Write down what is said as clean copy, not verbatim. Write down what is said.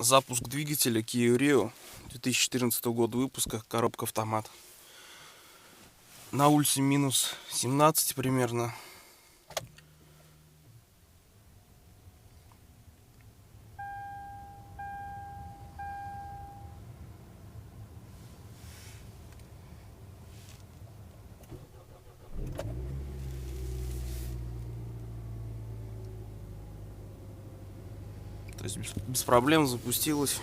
Запуск двигателя Kia Rio 2014 года выпуска, коробка автомат. На улице минус 17 примерно. То есть без проблем запустилась.